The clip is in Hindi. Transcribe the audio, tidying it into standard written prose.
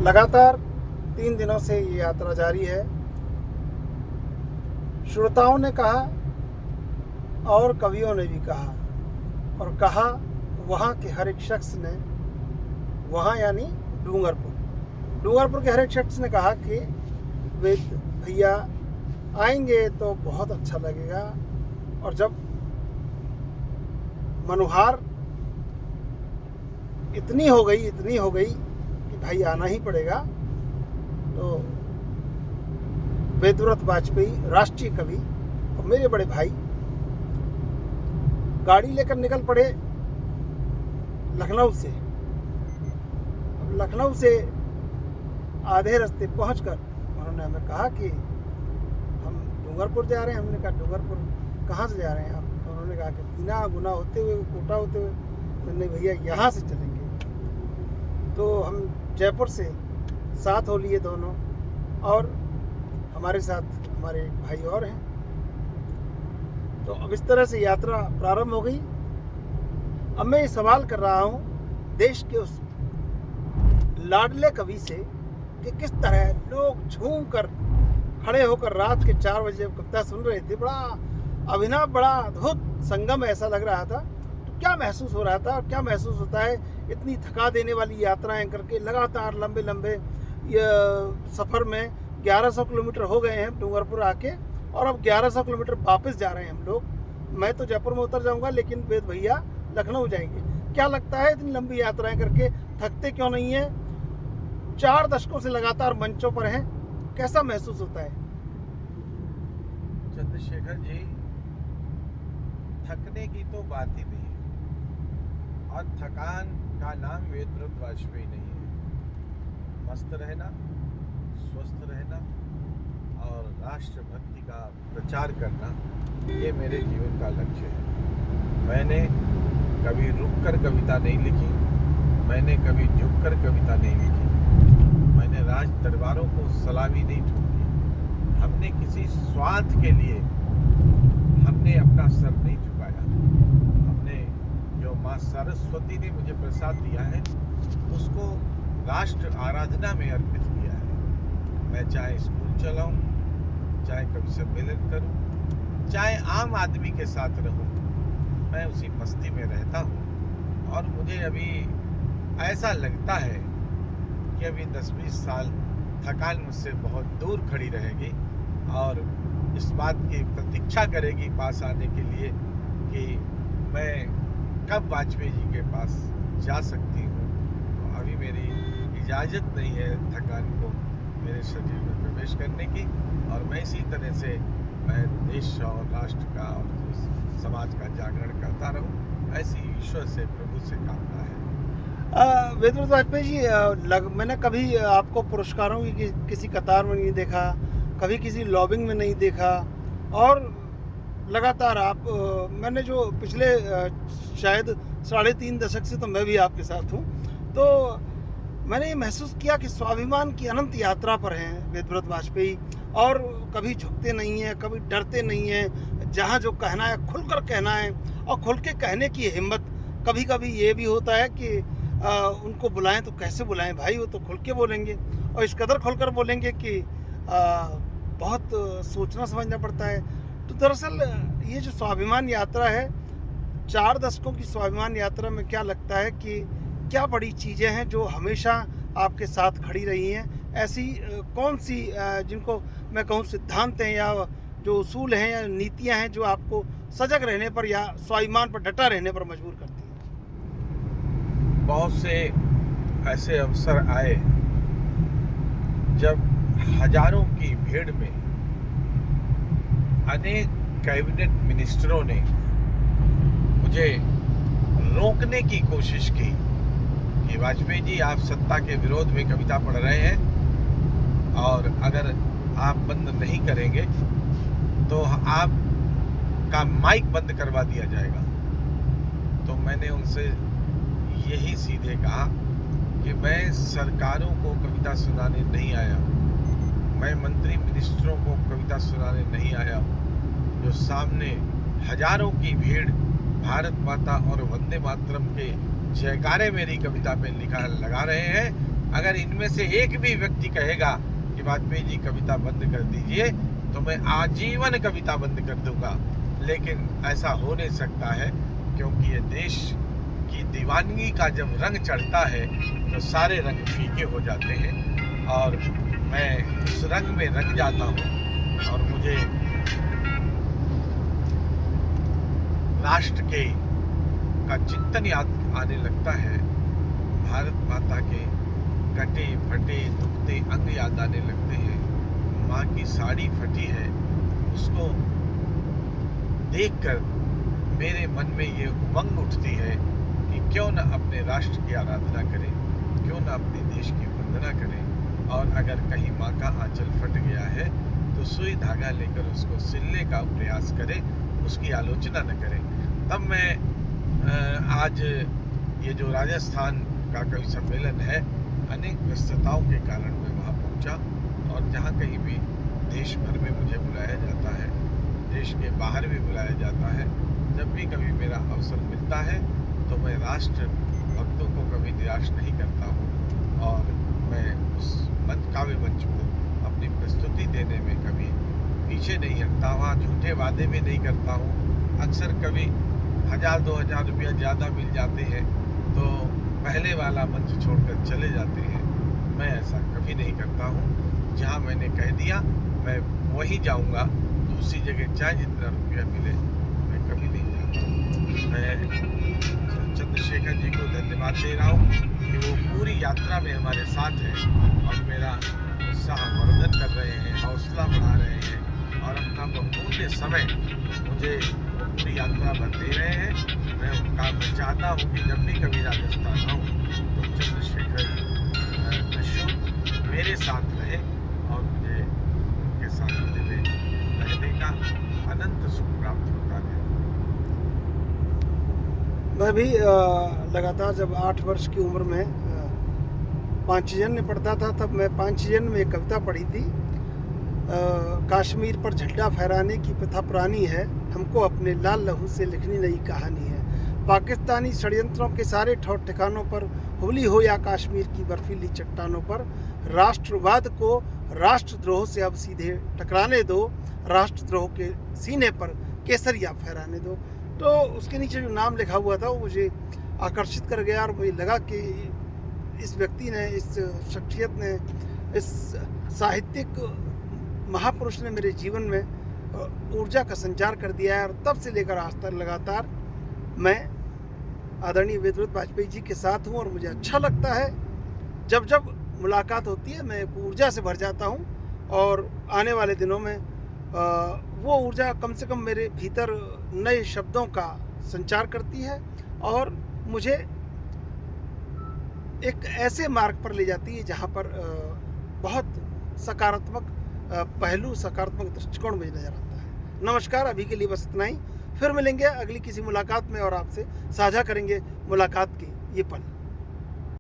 लगातार 3 दिनों से ये यात्रा जारी है। श्रोताओं ने कहा और कवियों ने भी कहा, और कहा वहाँ के हर एक शख्स ने, वहाँ यानी डूंगरपुर के हर एक शख्स ने कहा कि वेद भैया आएंगे तो बहुत अच्छा लगेगा। और जब मनुहार इतनी हो गई कि भाई आना ही पड़ेगा, तो वेदव्रत वाजपेयी राष्ट्रीय कवि और मेरे बड़े भाई गाड़ी लेकर निकल पड़े लखनऊ से। अब लखनऊ से आधे रास्ते पहुंचकर उन्होंने हमें कहा कि हम डूंगरपुर जा रहे हैं। हमने कहा डूंगरपुर कहाँ से जा रहे हैं आप? तो उन्होंने कहा कि बिना गुना होते हुए, कोटा होते हुए। मैंने भैया यहाँ से चलेंगे। तो हम जयपुर से साथ हो लिए दोनों, और हमारे साथ हमारे एक भाई और हैं। तो अब इस तरह से यात्रा प्रारंभ हो गई। अब मैं ये सवाल कर रहा हूँ देश के उस लाडले कवि से कि किस तरह लोग झूम कर खड़े होकर रात के 4 बजे कविता सुन रहे थे। बड़ा अभिनव, बड़ा अद्भुत संगम ऐसा लग रहा था। तो क्या महसूस हो रहा था और क्या महसूस होता है इतनी थका देने वाली यात्राएं करके लगातार लंबे लंबे सफ़र में 1100 किलोमीटर हो गए हैं डूंगरपुर आके, और अब 1100 किलोमीटर वापस जा रहे हैं हम लोग। मैं तो जयपुर में उतर जाऊंगा, लेकिन वेद भैया लखनऊ जाएंगे। क्या लगता है इतनी लंबी यात्राएं करके थकते क्यों नहीं है? 4 दशकों से लगातार मंचों पर हैं, कैसा महसूस होता है? चंद्रशेखर जी, थकने की तो बात ही नहीं है, और थकान का नाम वेदव्रत वाजपेयी नहीं है। मस्त रहना, स्वस्थ रहना और राष्ट्रभक्ति का प्रचार करना, ये मेरे जीवन का लक्ष्य है। मैंने कभी रुककर कविता नहीं लिखी, मैंने कभी झुककर कविता नहीं लिखी, मैंने राज दरबारों को सलामी नहीं ठोकी। हमने किसी स्वार्थ के लिए हमने अपना सर नहीं झुकाया। हमने जो माँ सरस्वती ने मुझे प्रसाद दिया है उसको राष्ट्र आराधना में अर्पित किया है। मैं चाहे स्कूल चलाऊं, चाहे कभी सम्मेलन करूं, चाहे आम आदमी के साथ रहूं, मैं उसी मस्ती में रहता हूं। और मुझे अभी ऐसा लगता है कि अभी 10-20 साल थकान मुझसे बहुत दूर खड़ी रहेगी और इस बात की प्रतीक्षा करेगी पास आने के लिए कि मैं कब वाजपेयी जी के पास जा सकती हूँ। तो अभी मेरी इजाज़त नहीं है थकान को मेरे शरीर में प्रवेश करने की, और मैं इसी तरह से मैं देश और राष्ट्र का और समाज का जागरण करता रहूं, ऐसी ईश्वर से, प्रभु से कामना है। वेदव्रत वाजपेयी जी, मैंने कभी आपको पुरस्कारों की किसी कतार में नहीं देखा, कभी किसी लॉबिंग में नहीं देखा, और लगातार आप मैंने जो पिछले शायद 3.5 दशक से तो मैं भी आपके साथ हूँ, तो मैंने ये महसूस किया कि स्वाभिमान की अनंत यात्रा पर हैं वेदव्रत वाजपेयी, और कभी झुकते नहीं हैं, कभी डरते नहीं हैं। जहाँ जो कहना है खुलकर कहना है, और खुल के कहने की हिम्मत। कभी कभी ये भी होता है कि उनको बुलाएं तो कैसे बुलाएं भाई, वो तो खुल के बोलेंगे, और इस कदर खुलकर बोलेंगे कि बहुत सोचना समझना पड़ता है। तो दरअसल ये जो स्वाभिमान यात्रा है, 4 दशकों की स्वाभिमान यात्रा में क्या लगता है कि क्या बड़ी चीज़ें हैं जो हमेशा आपके साथ खड़ी रही हैं? ऐसी कौन सी जिनको मैं कहूँ सिद्धांत हैं या जो उसूल हैं या नीतियां हैं जो आपको सजग रहने पर या स्वाभिमान पर डटा रहने पर मजबूर करती हैं? बहुत से ऐसे अवसर आए जब हजारों की भीड़ में अनेक कैबिनेट मिनिस्टरों ने मुझे रोकने की कोशिश की कि वाजपेयी जी, आप सत्ता के विरोध में कविता पढ़ रहे हैं, और अगर आप बंद नहीं करेंगे तो आपका माइक बंद करवा दिया जाएगा। तो मैंने उनसे यही सीधे कहा कि मैं सरकारों को कविता सुनाने नहीं आया हूँ, मैं मंत्री मिनिस्टरों को कविता सुनाने नहीं आया हूँ। जो सामने हजारों की भीड़ भारत माता और वंदे मातरम के जयकारे मेरी कविता पे लिखा लगा रहे हैं, अगर इनमें से एक भी व्यक्ति कहेगा कि वाजपेयी जी कविता बंद कर दीजिए, तो मैं आजीवन कविता बंद कर दूंगा। लेकिन ऐसा हो नहीं सकता है, क्योंकि ये देश की दीवानगी का जब रंग चढ़ता है तो सारे रंग फीके हो जाते हैं, और मैं उस रंग में रंग जाता हूँ। और मुझे राष्ट्र के का चिंतन याद आने लगता है, भारत माता के कटे फटे दुखते अंग याद आने लगते हैं। माँ की साड़ी फटी है, उसको देखकर मेरे मन में ये उमंग उठती है कि क्यों न अपने राष्ट्र की आराधना करें, क्यों न अपने देश की वंदना करें। और अगर कहीं माँ का आंचल फट गया है तो सुई धागा लेकर उसको सिलने का प्रयास करें, उसकी आलोचना न करें। तब मैं आज ये जो राजस्थान का कवि सम्मेलन है, अनेक व्यस्तताओं के कारण मैं वहाँ पहुँचा, और जहाँ कहीं भी देश भर में मुझे बुलाया जाता है, देश के बाहर भी बुलाया जाता है, जब भी कभी मेरा अवसर मिलता है तो मैं राष्ट्र भक्तों को कभी निराश नहीं करता हूँ, और मैं उस काव्य मंच को अपनी प्रस्तुति देने में कभी पीछे नहीं हटता, वहाँ झूठे वादे भी नहीं करता हूँ। अक्सर कभी 1000-2000 रुपया ज़्यादा मिल जाते हैं तो पहले वाला मंच छोड़कर चले जाते हैं। मैं ऐसा कभी नहीं करता हूँ। जहाँ मैंने कह दिया मैं वहीं जाऊँगा, दूसरी जगह चाहे जितना रुपया मिले मैं कभी नहीं जाता हूँ। मैं चंद्रशेखर जी को धन्यवाद दे रहा हूँ कि वो पूरी यात्रा में हमारे साथ हैं और मेरा उत्साह वर्धन कर रहे हैं, हौसला बढ़ा रहे हैं, और अपना बहुमूल्य समय मुझे पूरी यात्रा भर दे रहे हैं। मैं चाहता हूँ कि जब भी कभी राजस्थान आऊँ तो चंद्रशेखर त्रिशूल मेरे साथ रहे और मुझे उनके साथ में रहने का अनंत सुख प्राप्त होता है। मैं भी लगातार जब 8 वर्ष की उम्र में पांचजन्य पढ़ता था, तब मैं पांचजन्य में एक कविता पढ़ी थी। कश्मीर पर झंडा फहराने की प्रथा पुरानी है, हमको अपने लाल लहू से लिखनी नई कहानी है। पाकिस्तानी षड्यंत्रों के सारे ठौर ठिकानों पर, हुबली हो या कश्मीर की बर्फीली चट्टानों पर, राष्ट्रवाद को राष्ट्रद्रोह से अब सीधे टकराने दो, राष्ट्रद्रोह के सीने पर केसरिया फहराने दो। तो उसके नीचे जो नाम लिखा हुआ था वो मुझे आकर्षित कर गया, और मुझे लगा कि इस व्यक्ति ने, इस शख्सियत ने, इस साहित्यिक महापुरुष ने मेरे जीवन में ऊर्जा का संचार कर दिया है। और तब से लेकर आज तक लगातार मैं आदरणीय विद्युत वाजपेयी जी के साथ हूँ, और मुझे अच्छा लगता है। जब जब मुलाकात होती है मैं ऊर्जा से भर जाता हूँ, और आने वाले दिनों में वो ऊर्जा कम से कम मेरे भीतर नए शब्दों का संचार करती है, और मुझे एक ऐसे मार्ग पर ले जाती है जहाँ पर बहुत सकारात्मक पहलू, सकारात्मक दृष्टिकोण मुझे नजर आता है। नमस्कार, अभी के लिए बस इतना ही। फिर मिलेंगे अगली किसी मुलाकात में और आपसे साझा करेंगे मुलाकात के ये पल।